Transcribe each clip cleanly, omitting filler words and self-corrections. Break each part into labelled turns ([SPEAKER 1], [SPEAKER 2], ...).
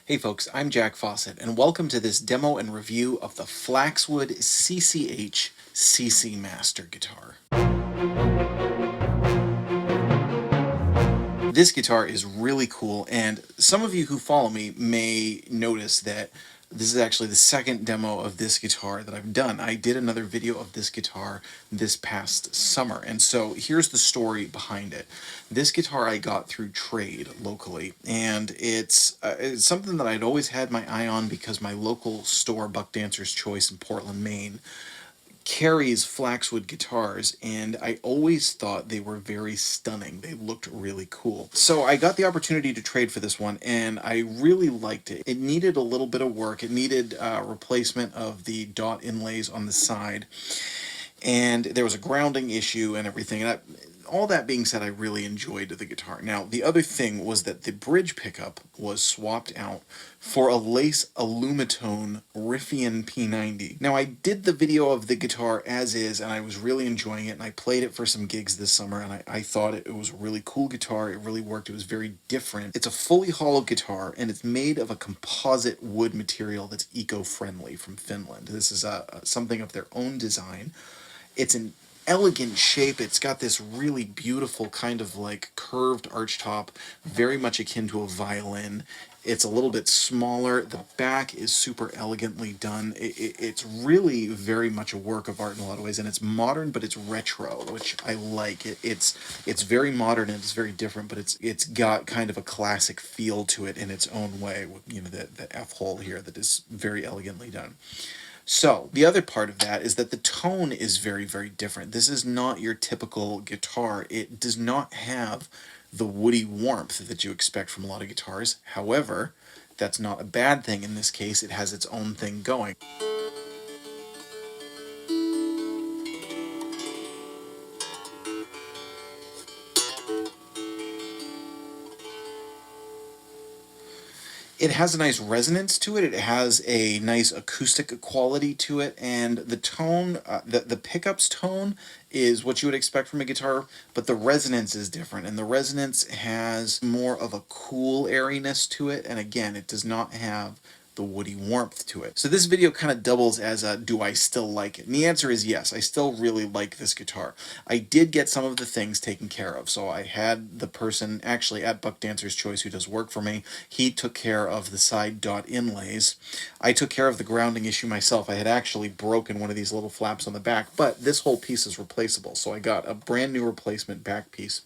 [SPEAKER 1] Hey folks, I'm Jack Fossett, and welcome to this demo and review of the Flaxwood CCH CC Master guitar. This guitar is really cool, and some of you who follow me may notice that this is actually the second demo of this guitar that I've done. I did another video of this guitar this past summer, and so here's the story behind it. This guitar I got through trade locally, and it's something that I'd always had my eye on because my local store, Buck Dancer's Choice in Portland, Maine, carries Flaxwood guitars, and I always thought they were very stunning. They looked really cool. So I got the opportunity to trade for this one, and I really liked it. It needed a little bit of work. It needed replacement of the dot inlays on the side, and there was a grounding issue and everything. And all that being said, I really enjoyed the guitar. Now, the other thing was that the bridge pickup was swapped out for a lace alumitone Riffian P90. Now, I did the video of the guitar as is, and I was really enjoying it, and I played it for some gigs this summer, and I thought it was a really cool guitar. It really worked. It was very different. It's a fully hollow guitar, and it's made of a composite wood material that's eco-friendly from Finland. This is something of their own design. It's an elegant shape. It's got this really beautiful kind of like curved arch top, very much akin to a violin. It's a little bit smaller. The back is super elegantly done. It's really very much a work of art in a lot of ways, and it's modern, but it's retro, which I like. It's very modern and it's very different, but it's got kind of a classic feel to it in its own way. With, you know, the F hole here that is very elegantly done. So, the other part of that is that the tone is very, very different. This is not your typical guitar. It does not have the woody warmth that you expect from a lot of guitars. However, that's not a bad thing in this case. It has its own thing going. It has a nice resonance to it. It has a nice acoustic quality to it, and the tone, the pickup's tone is what you would expect from a guitar, but the resonance is different, and the resonance has more of a cool airiness to it, and again, it does not have the woody warmth to it. So this video kind of doubles as a do I still like it? And the answer is yes, I still really like this guitar. I did get some of the things taken care of. So I had the person actually at Buck Dancer's Choice who does work for me. He took care of the side dot inlays. I took care of the grounding issue myself. I had actually broken one of these little flaps on the back, but this whole piece is replaceable. So I got a brand new replacement back piece.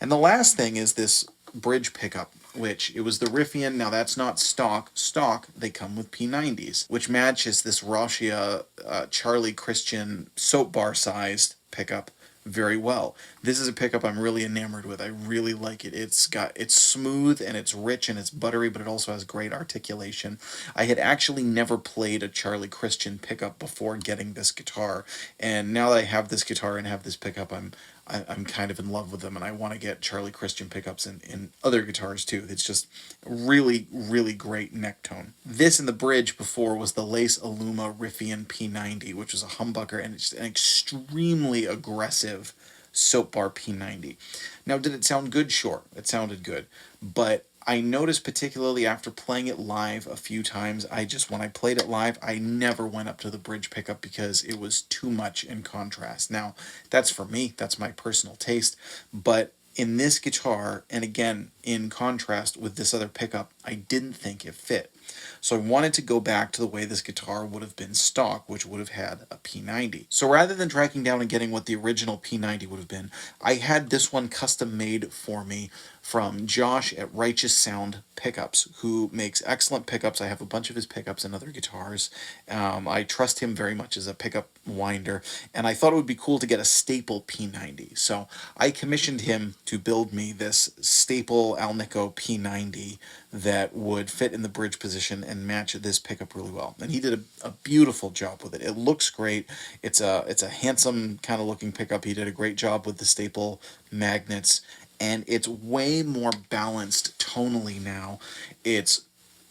[SPEAKER 1] And the last thing is this bridge pickup, which it was the Riffian. Now that's not stock. Stock, they come with P90s, which matches this Rautia Charlie Christian soap bar sized pickup very well. This is a pickup I'm really enamored with. I really like it. It's smooth and it's rich and it's buttery, but it also has great articulation. I had actually never played a Charlie Christian pickup before getting this guitar, and now that I have this guitar and have this pickup, I'm kind of in love with them, and I want to get Charlie Christian pickups in other guitars too. It's just really, really great neck tone. This in the bridge before was the Lace Aluma Riffian P90, which was a humbucker, and it's an extremely aggressive soap bar P90. Now, did it sound good? Sure, it sounded good, but I noticed particularly after playing it live a few times, when I played it live, I never went up to the bridge pickup because it was too much in contrast. Now, that's for me, that's my personal taste, but in this guitar, and again, in contrast with this other pickup, I didn't think it fit. So I wanted to go back to the way this guitar would have been stock, which would have had a P90. So rather than tracking down and getting what the original P90 would have been, I had this one custom made for me from Josh at Righteous Sound Pickups, who makes excellent pickups. I have a bunch of his pickups and other guitars. I trust him very much as a pickup winder, and I thought it would be cool to get a staple P90. So I commissioned him to build me this staple Alnico P90 that would fit in the bridge position and match this pickup really well. And he did a beautiful job with it. It looks great. It's a handsome kind of looking pickup. He did a great job with the staple magnets, and it's way more balanced tonally now. It's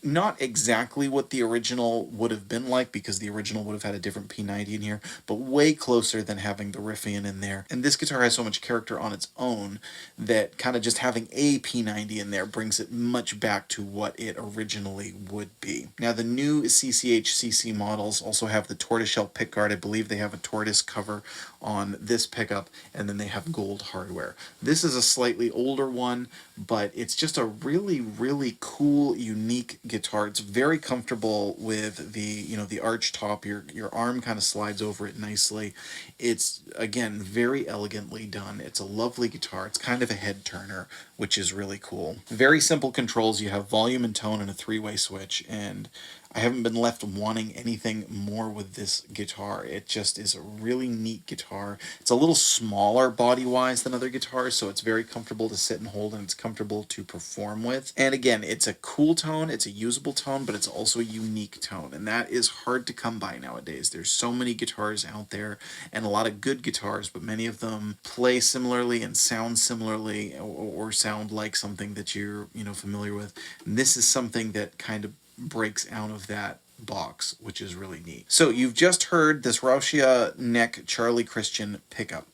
[SPEAKER 1] not exactly what the original would have been like, because the original would have had a different P90 in here, but way closer than having the Riffian in there. And this guitar has so much character on its own that kind of just having a P90 in there brings it much back to what it originally would be. Now, the new CC models also have the Tortoiseshell Pickguard. I believe they have a tortoise cover on this pickup, and then they have gold hardware. This is a slightly older one, but it's just a really, really cool, unique guitar. It's very comfortable with the, you know, the arch top. Your arm kind of slides over it nicely. It's, again, very elegantly done. It's a lovely guitar. It's kind of a head turner, which is really cool. Very simple controls. You have volume and tone and a three-way switch, and I haven't been left wanting anything more with this guitar. It just is a really neat guitar. It's a little smaller body-wise than other guitars, so it's very comfortable to sit and hold, and it's comfortable to perform with. And again, it's a cool tone, it's a usable tone, but it's also a unique tone, and that is hard to come by nowadays. There's so many guitars out there, and a lot of good guitars, but many of them play similarly and sound similarly, or sound like something that you're, you know, familiar with. And this is something that kind of breaks out of that box, which is really neat. So you've just heard this Rautia neck Charlie Christian pickup.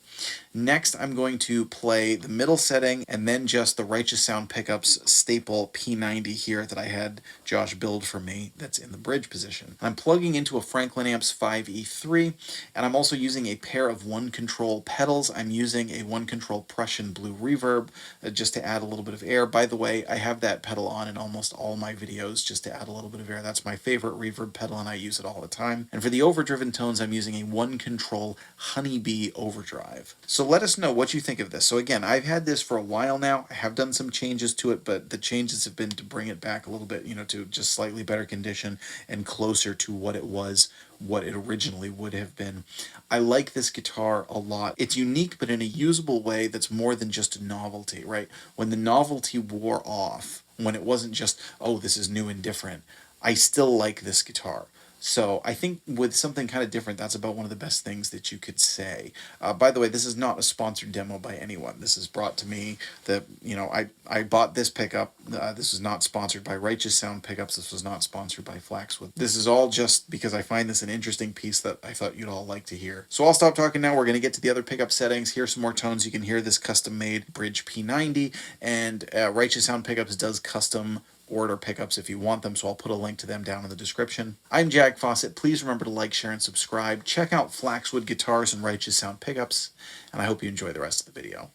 [SPEAKER 1] Next, I'm going to play the middle setting and then just the Righteous Sound Pickups staple P90 here that I had Josh build for me that's in the bridge position. I'm plugging into a Franklyn Amps 5E3, and I'm also using a pair of one control pedals. I'm using a one control Prussian blue reverb just to add a little bit of air. By the way, I have that pedal on in almost all my videos just to add a little bit of air. That's my favorite reverb pedal, and I use it all the time. And for the overdriven tones, I'm using a one control Honeybee Overdrive. So let us know what you think of this. So again, I've had this for a while now. I have done some changes to it, but the changes have been to bring it back a little bit, you know, to just slightly better condition and closer to what it was, what it originally would have been. I like this guitar a lot. It's unique, but in a usable way that's more than just a novelty, right? When the novelty wore off, when it wasn't just, oh, this is new and different, I still like this guitar. So I think with something kind of different, that's about one of the best things that you could say. By the way, this is not a sponsored demo by anyone. This is brought to me that, you know, I bought this pickup. This was not sponsored by Righteous Sound Pickups. This was not sponsored by Flaxwood. This is all just because I find this an interesting piece that I thought you'd all like to hear. So I'll stop talking now. We're going to get to the other pickup settings. Here's some more tones. You can hear this custom-made bridge P90, and Righteous Sound Pickups does custom order pickups if you want them, so I'll put a link to them down in the description. I'm Jag Fossett. Please remember to like, share, and subscribe. Check out Flaxwood guitars and Righteous Sound pickups, and I hope you enjoy the rest of the video.